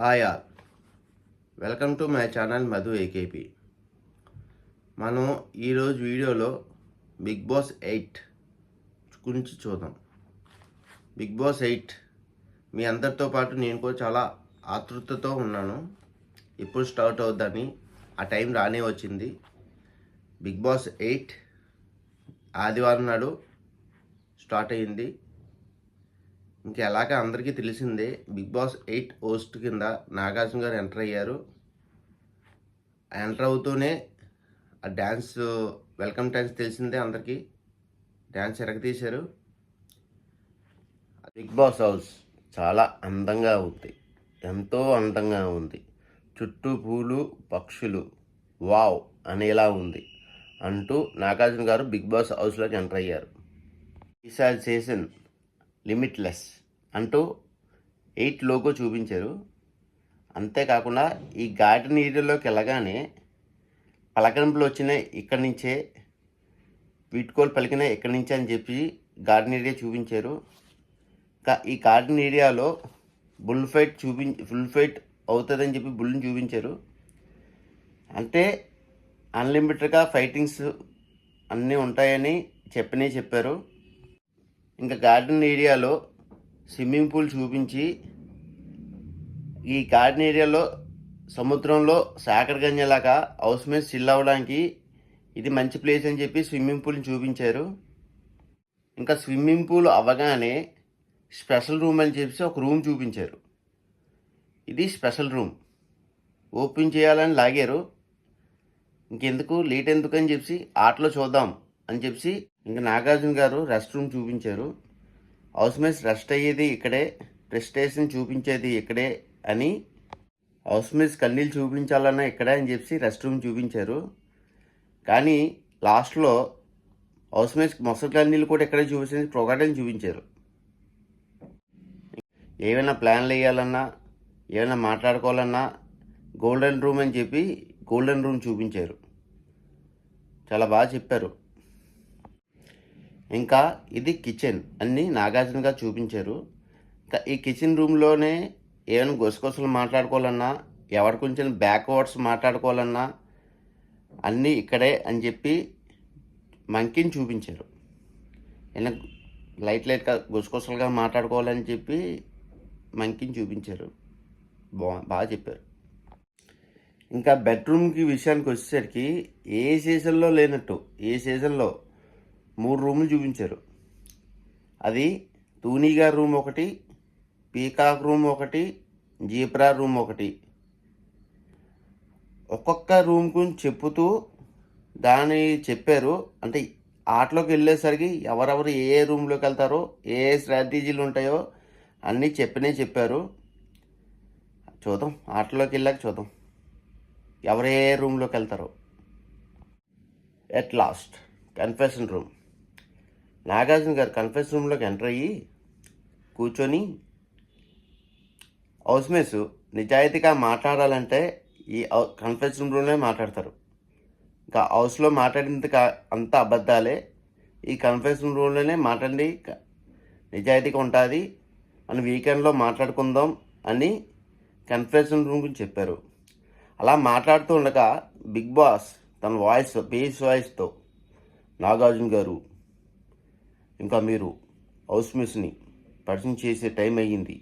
Hi all, welcome to my channel Madhu AKP. మనం ఈరోజు వీడియోలో బిగ్ బాస్ 8 గురించి చూద్దాం. బిగ్ బాస్ 8 మీ అందరితో పాటు నేను కూడా చాలా ఆతృతతో ఉన్నాను. ఎప్పుడు స్టార్ట్ అవుద్దని ఆ టైం రానే వచ్చింది. బిగ్ బాస్ 8 ఆదివారం నాడు స్టార్ట్ అయ్యింది. ఇంకా ఎలాగ అందరికీ తెలిసిందే, బిగ్ బాస్ 8 హోస్ట్ కింద నాగార్జున గారు ఎంటర్ అయ్యారు. ఎంటర్ అవుతూనే ఆ డ్యాన్స్, వెల్కమ్ డ్యాన్స్ తెలిసిందే అందరికీ. డ్యాన్స్ ఎరగతీశారు. బిగ్ బాస్ హౌస్ చాలా అందంగా ఉంది, ఎంతో అందంగా ఉంది. చుట్టూ పూలు పక్షులు వావ్ అనేలా ఉంది అంటూ నాగార్జున గారు బిగ్ బాస్ హౌస్లోకి ఎంటర్ అయ్యారు. ఈసారి సీజన్ లిమిట్లెస్ అంటూ 8 లోగో చూపించారు. అంతేకాకుండా ఈ గార్డెన్ ఏరియాలోకి వెళ్ళగానే పలకరింపులు వచ్చినాయి ఇక్కడి నుంచే, వీడ్కోలు పలికినాయి ఇక్కడి నుంచే అని చెప్పి గార్డెన్ ఏరియా చూపించారు. ఈ గార్డెన్ ఏరియాలో ఫుల్ ఫైట్ అవుతుందని చెప్పి బుల్ని చూపించారు. అంటే అన్లిమిటెడ్గా ఫైటింగ్స్ అన్నీ ఉంటాయని చెప్పారు. ఇంకా గార్డెన్ ఏరియాలో స్విమ్మింగ్ పూల్ చూపించి, ఈ గార్డెన్ ఏరియాలో సముద్రంలో సాకర్గంజలాగా హౌస్ మేట్స్ చిల్ అవ్వడానికి ఇది మంచి ప్లేస్ అని చెప్పి స్విమ్మింగ్ పూల్ని చూపించారు. ఇంకా స్విమ్మింగ్ పూల్ అవ్వగానే స్పెషల్ రూమ్ అని చెప్పి ఒక రూమ్ చూపించారు. ఇది స్పెషల్ రూమ్ ఓపెన్ చేయాలని లాగారు. ఇంకెందుకు లేట్ ఎందుకు అని చెప్పి ఆటలో చూద్దాం అని చెప్పి ఇంకా నాగార్జున గారు రెస్ట్ రూమ్ చూపించారు. హౌస్ మేట్స్ రెస్ట్ అయ్యేది ఇక్కడే, ప్రెస్టేషన్ చూపించేది ఇక్కడే అని, హౌస్ మేట్స్ కన్నీళ్ళు చూపించాలన్నా ఇక్కడే అని చెప్పి రెస్ట్ రూమ్ చూపించారు. కానీ లాస్ట్లో హౌస్ మేట్స్ మొసలి కన్నీళ్ళు కూడా ఇక్కడే చూపించి క్రొకడైల్ చూపించారు. ఏమైనా ప్లాన్లు వేయాలన్నా, ఏమైనా మాట్లాడుకోవాలన్నా గోల్డెన్ రూమ్ అని చెప్పి గోల్డెన్ రూమ్ చూపించారు. చాలా బాగా చెప్పారు. ఇంకా ఇది కిచెన్ అన్ని నాగార్జున గారు చూపించారు. ఇంకా ఈ కిచెన్ రూమ్లోనే ఏమైనా గుసగుసలు మాట్లాడుకోవాలన్నా, ఎవరి కొంచెం బ్యాక్వర్డ్స్ మాట్లాడుకోవాలన్నా అన్నీ ఇక్కడే అని చెప్పి మంకిని చూపించారు. ఏమైనా లైట్గా గుసగుసలుగా మాట్లాడుకోవాలని చెప్పి మంకిని చూపించారు. బాగా చెప్పారు. ఇంకా బెడ్రూమ్కి విషయానికి వచ్చేసరికి ఏ సీజన్లో లేనట్టు ఏ సీజన్లో 3 రూములు చూపించారు. అది తూనీగా రూమ్ ఒకటి, పీకాక్ రూమ్ ఒకటి, జీబ్రా రూమ్ ఒకటి. ఒక్కొక్క రూమ్ గురించి చెప్పుతూ దాన్ని చెప్పారు. అంటే ఆటలోకి వెళ్ళేసరికి ఎవరెవరు ఏ రూమ్లోకి వెళ్తారో, ఏ స్ట్రాటజీలు ఉంటాయో అన్నీ చెప్పారు. చూద్దాం, ఆటలోకి వెళ్ళాక చూద్దాం ఎవరు ఏ రూమ్లోకి వెళ్తారో. At last confession room. Nagarjuna గారు కన్ఫెషన్ రూమ్లోకి ఎంటర్ అయ్యి కూర్చొని, హౌస్ మేట్స్ నిజాయితీగా మాట్లాడాలంటే ఈ కన్ఫెషన్ రూమ్లోనే మాట్లాడతారు. ఇంకా హౌస్లో మాట్లాడినందుకు అంత అబద్ధాలే, ఈ కన్ఫెషన్ రూమ్లోనే మాట్లాడి నిజాయితీగా ఉంటుంది అని వీకెండ్లో మాట్లాడుకుందాం అని కన్ఫెషన్ రూమ్ గురించి చెప్పారు. అలా మాట్లాడుతూ ఉండగా బిగ్ బాస్ తన బేస్ వాయిస్తో, నాగార్జున గారు ఇంకా మీరు హౌస్ మేట్స్ని పరిచయం చేసే టైం అయ్యింది